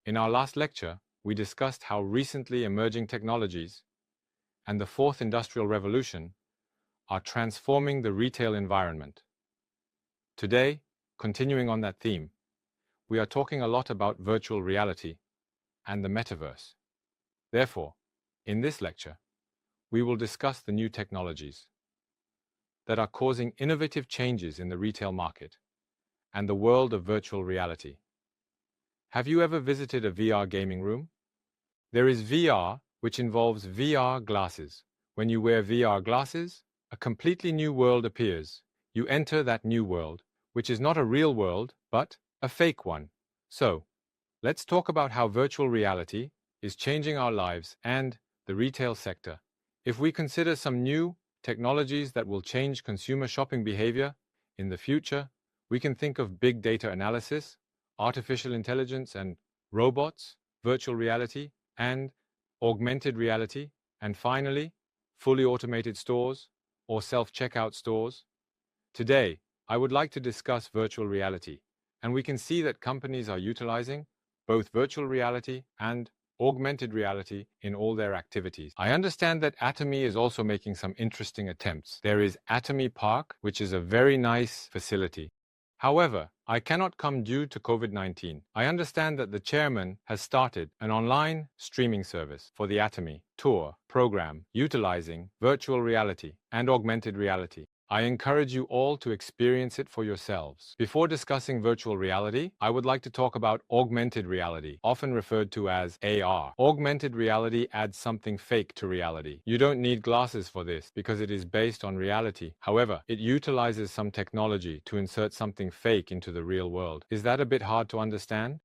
In our last lecture, we discussed how recently emerging technologies and the fourth industrial revolution are transforming the retail environment. Today, continuing on that theme, we are talking a lot about virtual reality and the metaverse. Therefore, in this lecture, we will discuss the new technologies that are causing innovative changes in the retail market and the world of virtual reality. Have you ever visited a VR gaming room? There is VR, which involves VR glasses. When you wear VR glasses, a completely new world appears. You enter that new world, which is not a real world, but a fake one. So, let's talk about how virtual reality is changing our lives and the retail sector. If we consider some new technologies that will change consumer shopping behavior in the future, we can think of big data analysis, artificial intelligence and robots, virtual reality, and augmented reality, and finally, fully automated stores or self-checkout stores. Today, I would like to discuss virtual reality, and we can see that companies are utilizing both virtual reality and augmented reality in all their activities. I understand that Atomy is also making some interesting attempts. There is Atomy Park, which is a very nice facility. However, I cannot come due to COVID-19. I understand that the chairman has started an online streaming service for the Atomy tour program utilizing virtual reality and augmented reality. I encourage you all to experience it for yourselves. Before discussing virtual reality, I would like to talk about augmented reality, often referred to as AR. Augmented reality adds something fake to reality. You don't need glasses for this because it is based on reality. However, it utilizes some technology to insert something fake into the real world. Is that a bit hard to understand?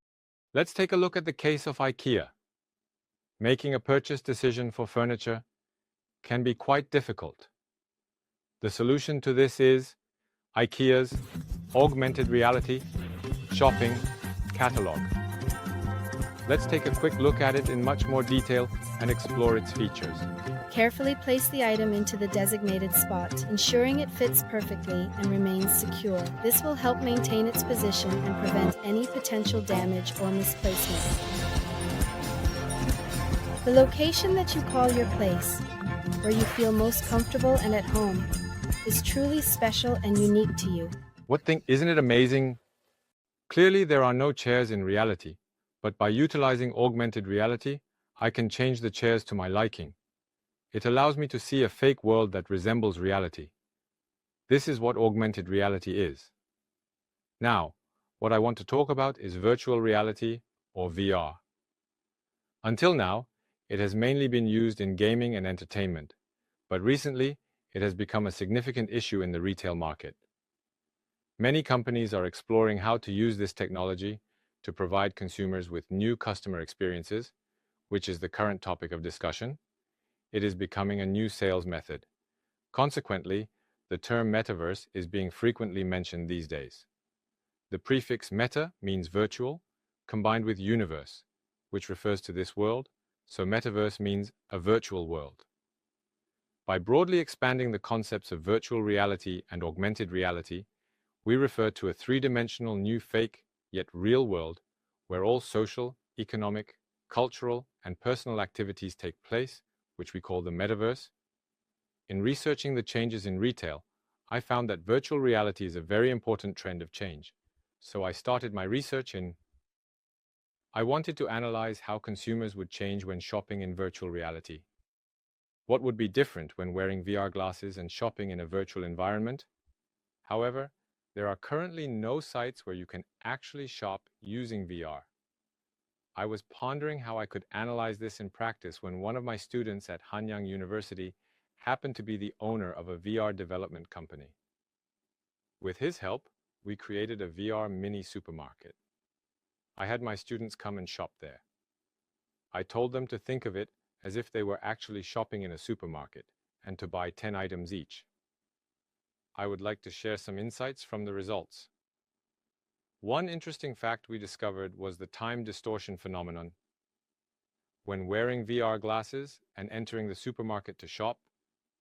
Let's take a look at the case of IKEA. Making a purchase decision for furniture can be quite difficult. The solution to this is IKEA's augmented reality shopping catalog. Let's take a quick look at it in much more detail and explore its features. Carefully place the item into the designated spot, ensuring it fits perfectly and remains secure. This will help maintain its position and prevent any potential damage or misplacement. The location that you call your place, where you feel most comfortable and at home, is truly special and unique to you. Isn't it amazing? Clearly, there are no chairs in reality, but by utilizing augmented reality, I can change the chairs to my liking. It allows me to see a fake world that resembles reality. This is what augmented reality is. Now, what I want to talk about is virtual reality, or VR. Until now, it has mainly been used in gaming and entertainment, but recently, it has become a significant issue in the retail market. Many companies are exploring how to use this technology to provide consumers with new customer experiences, which is the current topic of discussion. It is becoming a new sales method. Consequently, the term metaverse is being frequently mentioned these days. The prefix meta means virtual, combined with universe, which refers to this world, so metaverse means a virtual world. By broadly expanding the concepts of virtual reality and augmented reality, we refer to a three-dimensional new fake, yet real world, where all social, economic, cultural, and personal activities take place, which we call the metaverse. In researching the changes in retail, I found that virtual reality is a very important trend of change. So I started my research I wanted to analyze how consumers would change when shopping in virtual reality. What would be different when wearing VR glasses and shopping in a virtual environment? However, there are currently no sites where you can actually shop using VR. I was pondering how I could analyze this in practice when one of my students at Hanyang University happened to be the owner of a VR development company. With his help, we created a VR mini supermarket. I had my students come and shop there. I told them to think of it as if they were actually shopping in a supermarket and to buy 10 items each. I would like to share some insights from the results. One interesting fact we discovered was the time distortion phenomenon. When wearing VR glasses and entering the supermarket to shop,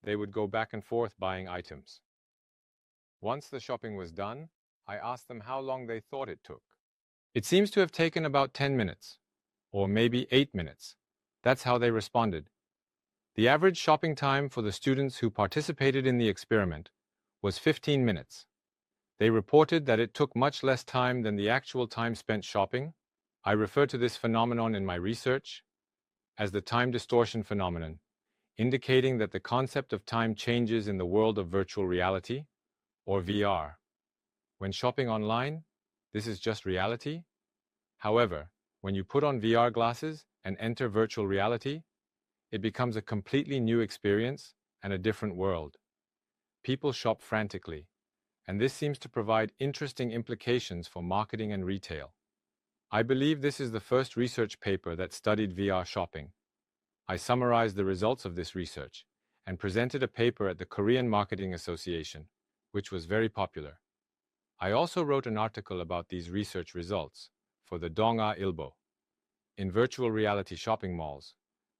they would go back and forth buying items. Once the shopping was done, I asked them how long they thought it took. It seems to have taken about 10 minutes. or maybe 8 minutes. That's how they responded. The average shopping time for the students who participated in the experiment was 15 minutes. They reported that it took much less time than the actual time spent shopping. I refer to this phenomenon in my research as the time distortion phenomenon, indicating that the concept of time changes in the world of virtual reality, or VR. When shopping online, this is just reality. However, when you put on VR glasses and enter virtual reality, it becomes a completely new experience and a different world. People shop frantically, and this seems to provide interesting implications for marketing and retail. I believe this is the first research paper that studied VR shopping. I summarized the results of this research and presented a paper at the Korean Marketing Association, which was very popular. I also wrote an article about these research results for the Donga Ilbo. In virtual reality shopping malls,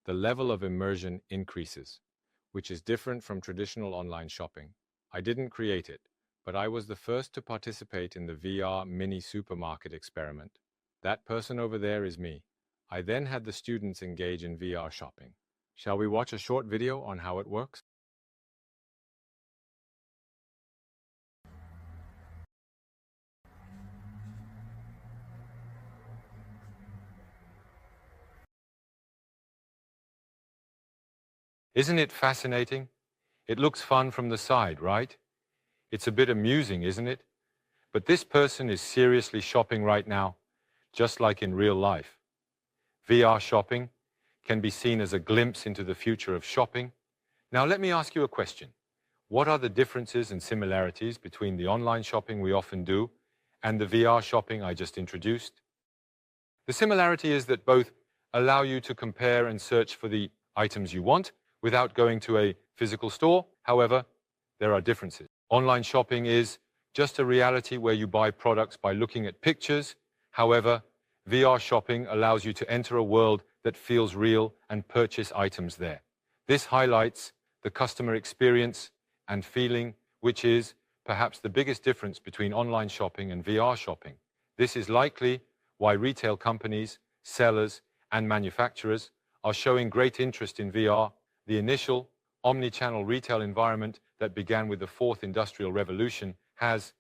the level of immersion increases, which is different from traditional online shopping. I didn't create it, but I was the first to participate in the VR mini supermarket experiment. That person over there is me. I then had the students engage in VR shopping. Shall we watch a short video on how it works? Isn't it fascinating? It looks fun from the side, right? It's a bit amusing, isn't it? But this person is seriously shopping right now, just like in real life. VR shopping can be seen as a glimpse into the future of shopping. Now let me ask you a question. What are the differences and similarities between the online shopping we often do and the VR shopping I just introduced? The similarity is that both allow you to compare and search for the items you want without going to a physical store. However, there are differences. Online shopping is just a reality where you buy products by looking at pictures. However, VR shopping allows you to enter a world that feels real and purchase items there. This highlights the customer experience and feeling, which is perhaps the biggest difference between online shopping and VR shopping. This is likely why retail companies, sellers, and manufacturers are showing great interest in VR. The initial omni-channel retail environment that began with the Fourth Industrial Revolution has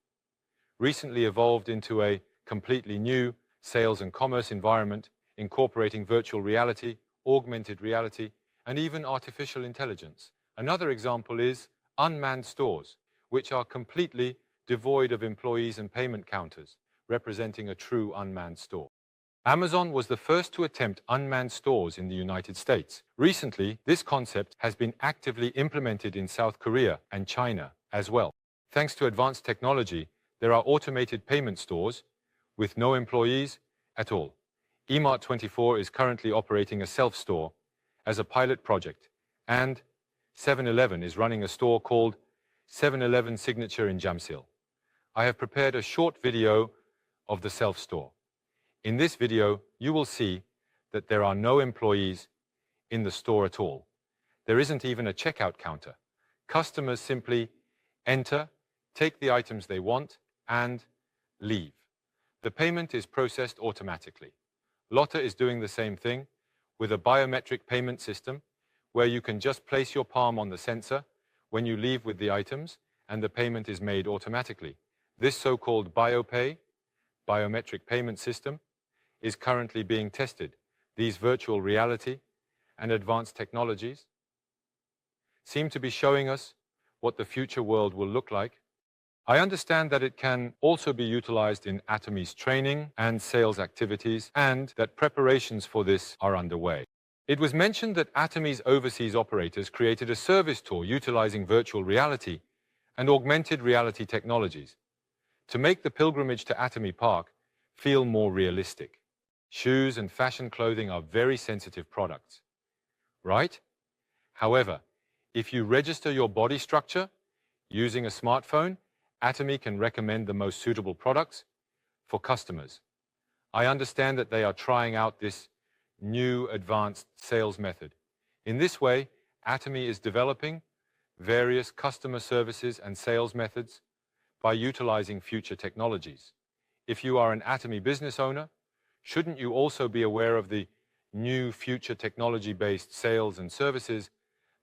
recently evolved into a completely new sales and commerce environment, incorporating virtual reality, augmented reality, and even artificial intelligence. Another example is unmanned stores, which are completely devoid of employees and payment counters, representing a true unmanned store. Amazon was the first to attempt unmanned stores in the United States. Recently, this concept has been actively implemented in South Korea and China as well. Thanks to advanced technology, there are automated payment stores with no employees at all. eMart24 is currently operating a self-store as a pilot project, and 7-Eleven is running a store called 7-Eleven Signature in Jamsil. I have prepared a short video of the self-store. In this video, you will see that there are no employees in the store at all. There isn't even a checkout counter. Customers simply enter, take the items they want, and leave. The payment is processed automatically. Lotte is doing the same thing with a biometric payment system where you can just place your palm on the sensor when you leave with the items and the payment is made automatically. This so-called BioPay, biometric payment system, is currently being tested. These virtual reality and advanced technologies seem to be showing us what the future world will look like. I understand that it can also be utilized in Atomy's training and sales activities, and that preparations for this are underway. It was mentioned that Atomy's overseas operators created a service tour utilizing virtual reality and augmented reality technologies to make the pilgrimage to Atomy Park feel more realistic. Shoes and fashion clothing are very sensitive products, right? However, if you register your body structure using a smartphone, Atomy can recommend the most suitable products for customers. I understand that they are trying out this new advanced sales method. In this way, Atomy is developing various customer services and sales methods by utilizing future technologies. If you are an Atomy business owner, shouldn't you also be aware of the new future technology-based sales and services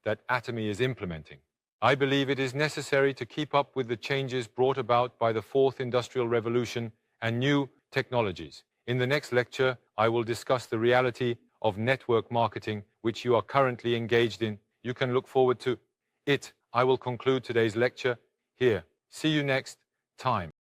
that Atomy is implementing. I believe it is necessary to keep up with the changes brought about by the fourth industrial revolution and new technologies. In the next lecture, I will discuss the reality of network marketing, which you are currently engaged in. You can look forward to it. I will conclude today's lecture here. See you next time.